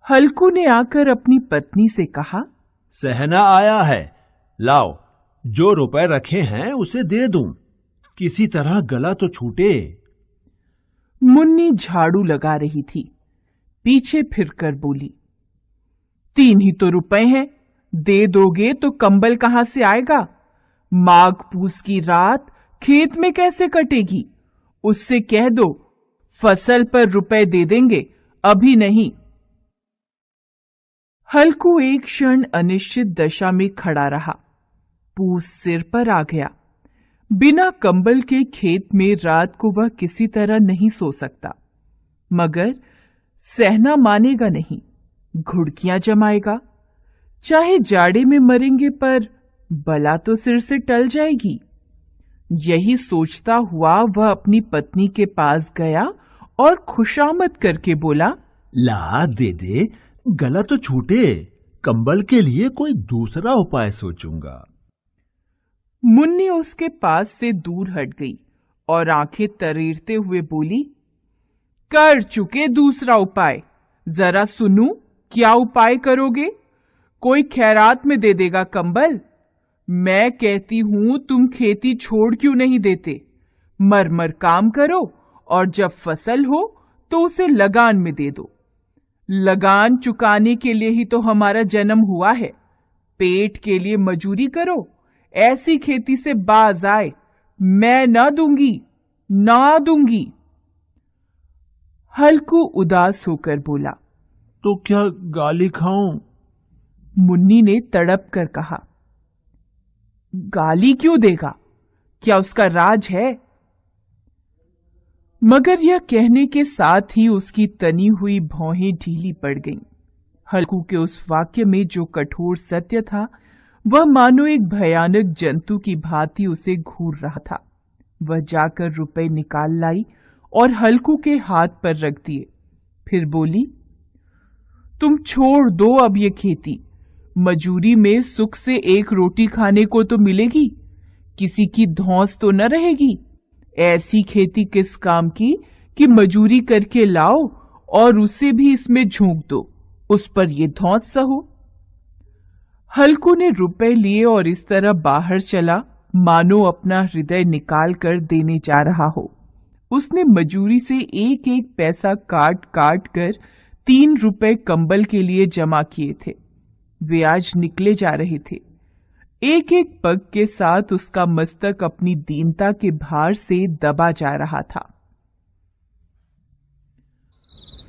हल्कू ने आकर अपनी पत्नी से कहा, सहना आया है, लाओ, जो रुपए रखे हैं उसे दे दूं, किसी तरह गला तो छूटे। मुन्नी झाड़ू लगा रही थी, पीछे फिरकर बोली, 3 ही तो रुपए हैं, दे दोगे तो कंबल कहां से आएगा? माघ पूस की रात खेत में कैसे कटेगी? उससे कह दो फसल पर रुपए दे देंगे, अभी नहीं। हल्कू एक क्षण अनिश्चित दशा में खड़ा रहा। पूस सिर पर आ गया। बिना कंबल के खेत में रात को वह किसी तरह नहीं सो सकता, मगर सहना मानेगा नहीं, घुड़कियां जमाएगा। चाहे जाड़े में मरेंगे पर बला तो सिर से टल जाएगी। यही सोचता हुआ वह अपनी पत्नी के पास गया और खुशामद करके बोला, ला दे दे, गला तो छूटे, कंबल के लिए कोई दूसरा उपाय सोचूंगा। मुन्नी उसके पास से दूर हट गई और आंखें तरेरते हुए बोली, कर चुके दूसरा उपाय, जरा सुनूं क्या उपाय करोगे? कोई खैरात में दे देगा कंबल? मैं कहती हूं तुम खेती छोड़ क्यों नहीं देते? मर मर काम करो और जब फसल हो तो उसे लगान में दे दो। लगान चुकाने के लिए ही तो हमारा जन्म हुआ है। पेट के लिए मजूरी करो, ऐसी खेती से बाज आए। मैं ना दूंगी, ना दूंगी। हल्कू उदास होकर बोला, तो क्या गाली खाऊं? मुन्नी ने तड़प कर कहा, गाली क्यों देगा? क्या उसका राज है? मगर यह कहने के साथ ही उसकी तनी हुई भौहें ढीली पड़ गईं। हल्कू के उस वाक्य में जो कठोर सत्य था, वह मानो एक भयानक जंतु की भांति उसे घूर रहा था। वह जाकर रुपए निकाल लाई और हल्कू के हाथ पर रख दिए। फिर बोली, तुम छोड़ दो अब ये खेती। मजूरी में सुख से एक रोटी खाने को तो मिलेगी, किसी की धौंस तो न रहेगी। ऐसी खेती किस काम की कि मजूरी करके लाओ और उसे भी इसमें झोंक दो, उस पर ये धौंस सहो। हल्कू ने रुपए लिए और इस तरह बाहर चला मानो अपना हृदय निकाल कर देने जा रहा हो। उसने मजूरी से एक एक पैसा काट काट कर 3 रुपए कंबल के लिए जमा किए थे। वे आज निकले जा रहे थे। एक एक पग के साथ उसका मस्तक अपनी दीनता के भार से दबा जा रहा था।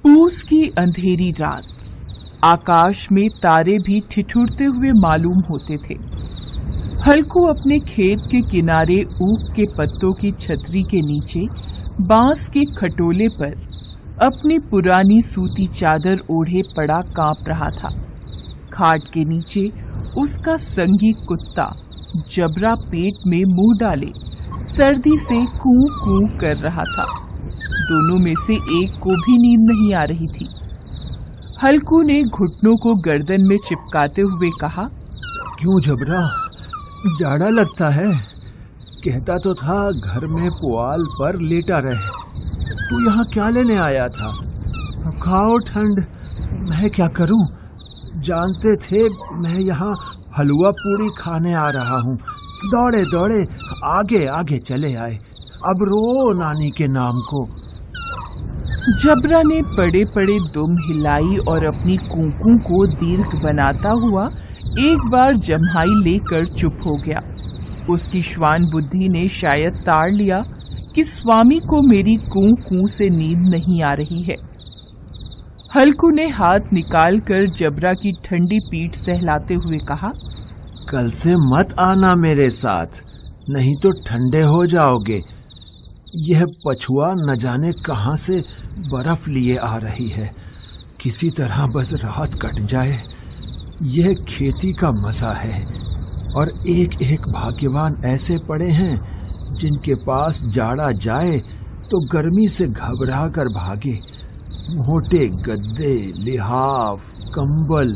पूस की अंधेरी रात, आकाश में तारे भी ठिठुरते हुए मालूम होते थे। हल्कू अपने खेत के किनारे ऊख के पत्तों की छतरी के नीचे बांस के खटोले पर अपनी पुरानी सूती चादर ओढ़े पड़ा कांप रहा था। खाट के नीचे उसका संगी कुत्ता जबरा पेट में मुंह डाले सर्दी से कूं कूं कर रहा था। दोनों में से एक को भी नींद नहीं आ रही थी। हल्कू ने घुटनों को गर्दन में चिपकाते हुए कहा, क्यों जबरा, जाड़ा लगता है? कहता तो था घर में पुआल पर लेटा रहे। तू यहाँ क्या लेने आया था? खाओ ठंड, मैं क्या करूं? जानते थे मैं यहाँ हलवा पूरी खाने आ रहा हूँ। दौड़े दौड़े आगे आगे चले आए। अब रो नानी के नाम को। जबरा ने पड़े पड़े दुम हिलाई और अपनी कूकू को दीर्घ बनाता हुआ एक बार जम्हाई लेकर चुप हो गया। उसकी श्वान बुद्धि ने शायद ताड़ लिया कि स्वामी को मेरी कूकू से नींद नहीं आ रही है। हल्कू ने हाथ निकालकर जबरा की ठंडी पीठ सहलाते हुए कहा, कल से मत आना मेरे साथ, नहीं तो ठंडे हो जाओगे। यह पछुआ न जाने कहां से बर्फ लिए आ रही है। किसी तरह बस रात कट जाए। यह खेती का मजा है और एक एक भाग्यवान ऐसे पड़े हैं जिनके पास जाड़ा जाए तो गर्मी से घबरा कर भागे। मोटे गद्दे, लिहाफ, कंबल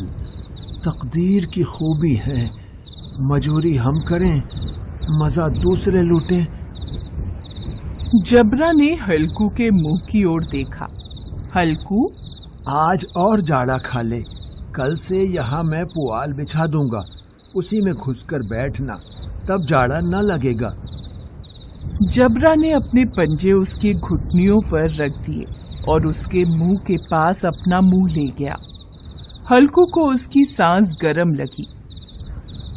तकदीर की खूबी है। मजूरी हम करें, मजा दूसरे लूटें। जबरा ने हल्कू के मुंह की ओर देखा। हल्कू आज और जाड़ा खा ले। कल से यहाँ मैं पुआल बिछा दूंगा, उसी में घुसकर बैठना, तब जाड़ा न लगेगा। जबरा ने अपने पंजे उसके घुटनियों पर रख दिए और उसके मुंह के पास अपना मुंह ले गया। हल्कू को उसकी सांस गर्म लगी।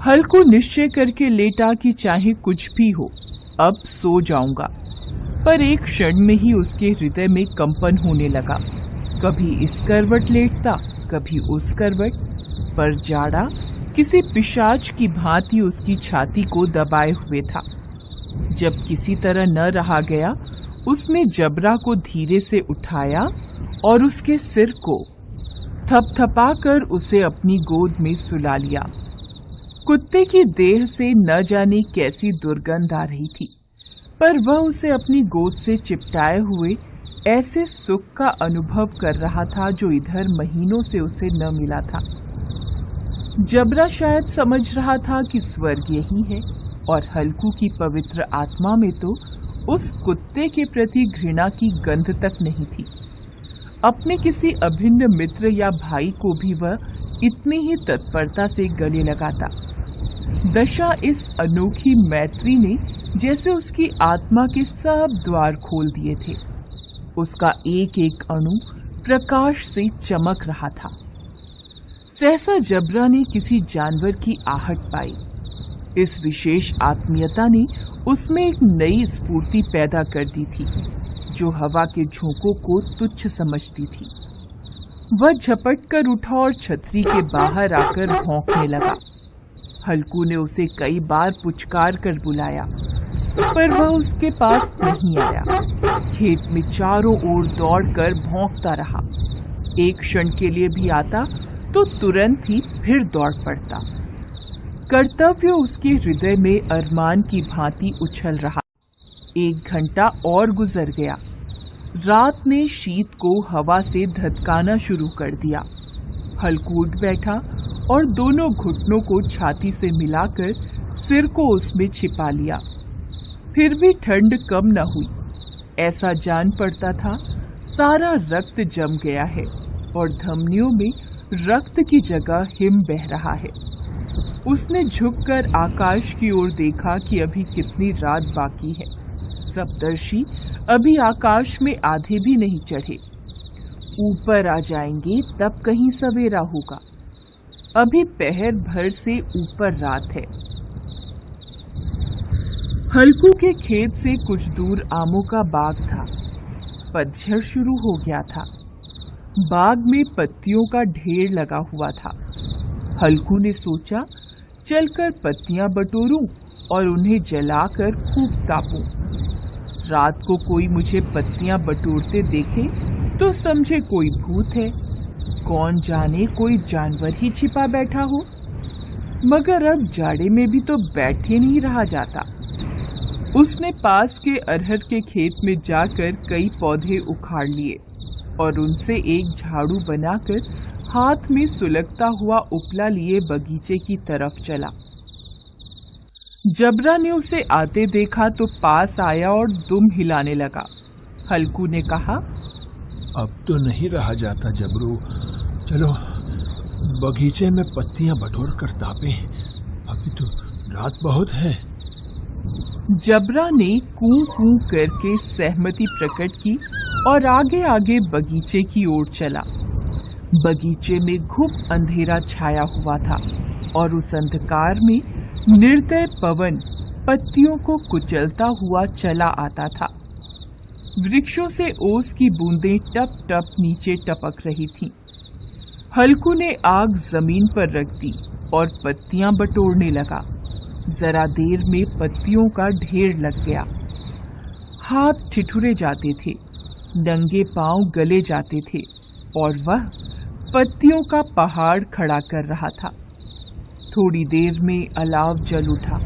हल्कू निश्चय करके लेटा कि चाहे कुछ भी हो, अब सो जाऊंगा। पर एक क्षण में ही उसके हृदय में कंपन होने लगा। कभी इस करवट लेटता, कभी उस करवट, पर जाड़ा किसी पिशाच की भांति उसकी छाती को दबाए हुए था। जब किसी तरह न रहा गया, उसने जबरा को धीरे से उठाया और उसके सिर को थपथपाकर उसे अपनी गोद में सुला लिया। कुत्ते की देह से न जाने कैसी दुर्गंध आ रही थी, पर वह उसे अपनी गोद से चिपटाए हुए ऐसे सुख का अनुभव कर रहा था जो इधर महीनों से उसे न मिला था। जबरा शायद समझ रहा था कि स्वर्ग यही है, और हल्कू की पवित्र आत्मा में तो उस कुत्ते के प्रति घृणा की गंध तक नहीं थी। अपने किसी अभिन्न मित्र या भाई को भी वह इतनी ही तत्परता से गले लगाता। दशा इस अनोखी मैत्री ने जैसे उसकी आत्मा के सब द्वार खोल दिए थे। उसका एक एक अणु प्रकाश से चमक रहा था। सहसा जबरा ने किसी जानवर की आहट पाई। इस विशेष आत्मीयता ने उसमें एक नई स्फूर्ति पैदा कर दी थी, जो हवा के झोंकों को तुच्छ समझती थी। वह झपट कर उठा और छतरी के बाहर आकर भौंकने लगा। हल्कू ने उसे कई बार पुचकार कर बुलाया, पर वह उसके पास नहीं आया। खेत में चारों ओर दौड़कर भौंकता रहा। एक क्षण के लिए भी आता तो तुरंत ही फिर दौड़ पड़ता। कर्तव्य उसके हृदय में अरमान की भांति उछल रहा। 1 घंटा और गुजर गया। रात ने शीत को हवा से धधकाना शुरू कर दिया। हल्कू उठ बैठा और दोनों घुटनों को छाती से मिलाकर सिर को उसमें छिपा लिया। फिर भी ठंड कम न हुई। ऐसा जान पड़ता था सारा रक्त जम गया है और धमनियों में रक्त की जगह हिम बह रहा है। उसने झुककर आकाश की ओर देखा कि अभी कितनी रात बाकी है। सप्तर्षि अभी आकाश में आधे भी नहीं चढ़े। ऊपर आ जाएंगे तब कहीं सवेरा होगा। अभी पहर भर से ऊपर रात है। हल्कू के खेत से कुछ दूर आमों का बाग था। पतझड़ शुरू हो गया था। बाग में पत्तियों का ढेर लगा हुआ था। हल्कू ने सोचा चलकर पत्तियां बटोरूं और उन्हें जलाकर खूब तापूं। रात को कोई मुझे पत्तियां बटोरते देखे तो समझे कोई भूत है, कौन जाने कोई जानवर ही छिपा बैठा हो। मगर अब जाड़े में भी तो बैठे नहीं रहा जाता। उसने पास के अरहर के खेत में जाकर कई पौधे उखाड़ लिए और उनसे एक झाड़ू बनाकर हाथ में सुलगता हुआ उपला लिए बगीचे की तरफ चला। जबरा ने उसे आते देखा तो पास आया और दुम हिलाने लगा। हल्कू ने कहा, अब तो नहीं रहा जाता जबरू, चलो बगीचे में पत्तियां बटोर कर तापें, अभी तो रात बहुत है। जबरा ने कूं कूं करके सहमति प्रकट की और आगे आगे बगीचे की ओर चला। बगीचे में घुप अंधेरा छाया हुआ था और उस अंधकार में निर्दय पवन पत्तियों को कुचलता हुआ चला आता था। वृक्षों से ओस की बूंदें टप टप नीचे टपक रही थीं। हल्कू ने आग जमीन पर रख दी और पत्तियां बटोरने लगा। जरा देर में पत्तियों का ढेर लग गया। हाथ ठिठुरे जाते थे, नंगे पांव गले जाते थे और वह पत्तियों का पहाड़ खड़ा कर रहा था। थोड़ी देर में अलाव जल उठा।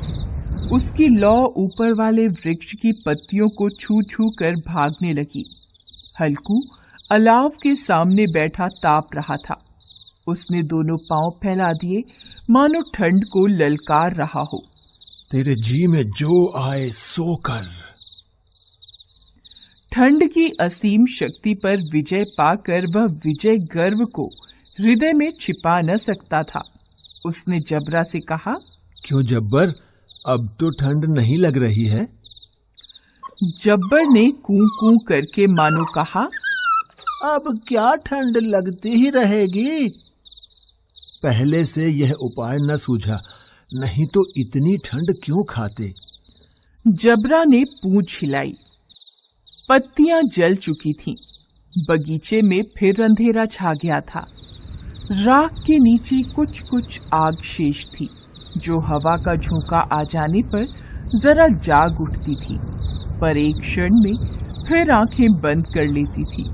उसकी लौ ऊपर वाले वृक्ष की पत्तियों को छू छू कर भागने लगी। हल्कू अलाव के सामने बैठा ताप रहा था। उसने दोनों पांव फैला दिए, मानो ठंड को ललकार रहा हो। तेरे जी में जो आए सो कर। ठंड की असीम शक्ति पर विजय पाकर वह विजय गर्व को हृदय में छिपा न सकता था। उसने जबरा से कहा, क्यों जब्बर, अब तो ठंड नहीं लग रही है? जब्बर ने कूं कूं करके मानो कहा, अब क्या ठंड लगती ही रहेगी। पहले से यह उपाय न सूझा, नहीं तो इतनी ठंड क्यों खाते। जबरा ने पूंछ हिलाई। पत्तियां जल चुकी थीं। बगीचे में फिर अंधेरा छा गया था। राख के नीचे कुछ कुछ आग शेष थी, जो हवा का झोंका आ जाने पर जरा जाग उठती थी, पर एक क्षण में फिर आंखें बंद कर लेती थी।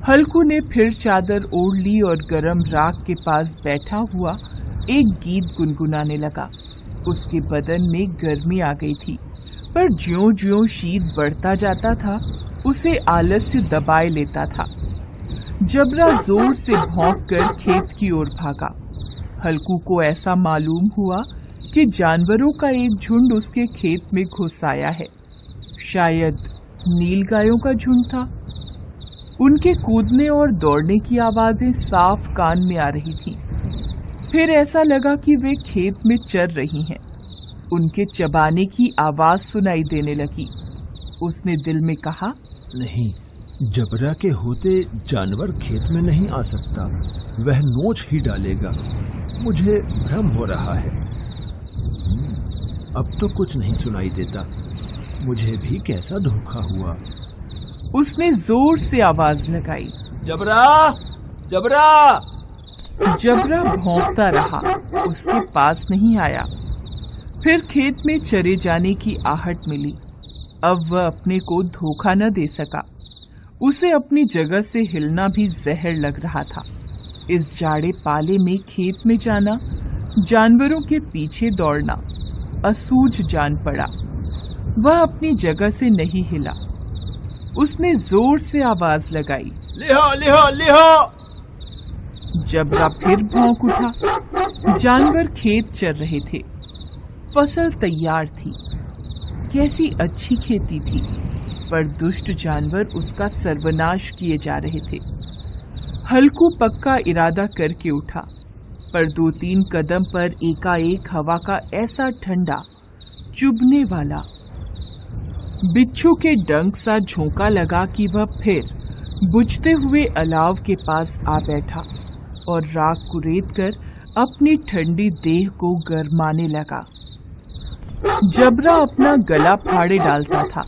हल्कू ने फिर चादर ओढ़ ली और गरम राख के पास बैठा हुआ एक गीत गुनगुनाने लगा। उसके बदन में गर्मी आ गई थी, पर ज्यों-ज्यों शीत बढ़ता जाता था, उसे आलस्य दबाए लेता था। जबरा जोर से भौंककर खेत की ओर भागा। हल्कू को ऐसा मालूम हुआ कि जानवरों का एक झुंड उसके खेत में घुस आया है। शायद नीलगायों का झुंड था। उनके कूदने और दौड़ने की आवाजें साफ कान में आ रही थीं। फिर ऐसा लगा कि वे खेत में चर रही हैं। उनके चबाने की आवाज सुनाई देने लगी। उसने दिल में कहा, नहीं, जबरा के होते जानवर खेत में नहीं आ सकता, वह नोच ही डालेगा। मुझे भ्रम हो रहा है। अब तो कुछ नहीं सुनाई देता। मुझे भी कैसा धोखा हुआ। उसने जोर से आवाज लगाई, जबरा, जबरा। जबरा भौंकता रहा, उसके पास नहीं आया। फिर खेत में चरे जाने की आहट मिली। अब वह अपने को धोखा न दे सका। उसे अपनी जगह से हिलना भी जहर लग रहा था। इस जाड़े पाले में खेत में जाना, जानवरों के पीछे दौड़ना असूझ जान पड़ा। वह अपनी जगह से नहीं हिला। उसने जोर से आवाज लगाई, लिहो, लिहो, लिहो। जबरा फिर भौंक उठा। जानवर खेत चर रहे थे। फसल तैयार थी। कैसी अच्छी खेती थी, पर दुष्ट जानवर उसका सर्वनाश किए जा रहे थे। हल्कू पक्का इरादा करके उठा, पर 2-3 कदम पर एकाएक हवा का ऐसा ठंडा, चुभने वाला, बिच्छू के डंक सा झोंका लगा कि वह फिर बुझते हुए अलाव के पास आ बैठा और राख कुरेद कर अपनी ठंडी देह को गरमाने लगा। जबरा अपना गला फाड़े डालता था।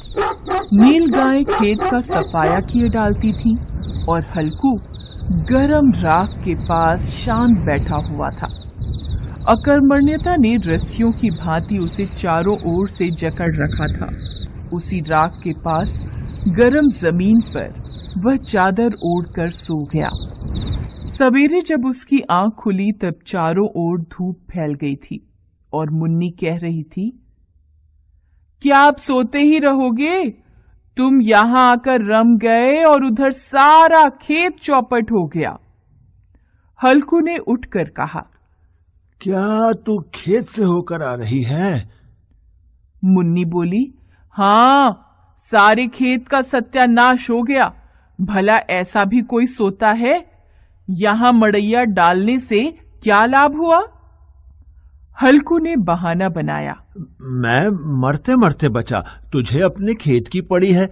नील गाय खेत का सफाया किए डालती थी और हल्कू गरम राख के पास शांत बैठा हुआ था। अकर्मण्यता ने रस्सियों की भांति उसे चारों ओर से जकड़ रखा था। उसी राख के पास गरम जमीन पर वह चादर ओढ़कर सो गया। सवेरे जब उसकी आंख खुली तब चारों ओर धूप फैल गई थी और मुन्नी कह रही थी, क्या आप सोते ही रहोगे? तुम यहां आकर रम गए और उधर सारा खेत चौपट हो गया। हल्कू ने उठकर कहा, क्या तू खेत से होकर आ रही है? मुन्नी बोली, हां, सारे खेत का सत्यानाश हो गया। भला ऐसा भी कोई सोता है? यहां मड़ैया डालने से क्या लाभ हुआ? हल्कू ने बहाना बनाया, मैं मरते मरते बचा, तुझे अपने खेत की पड़ी है।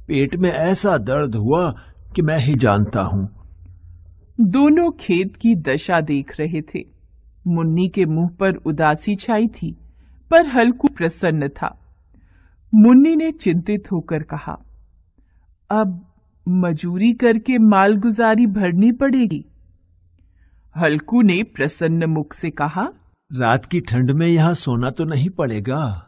पेट में ऐसा दर्द हुआ कि मैं ही जानता हूं। दोनों खेत की दशा देख रहे थे। मुन्नी के मुंह पर उदासी छाई थी, पर हल्कू प्रसन्न था। मुन्नी ने चिंतित होकर कहा, अब मजूरी करके मालगुजारी भरनी पड़ेगी। हल्कू ने प्रसन्न मुख से कहा, रात की ठंड में यहां सोना तो नहीं पड़ेगा।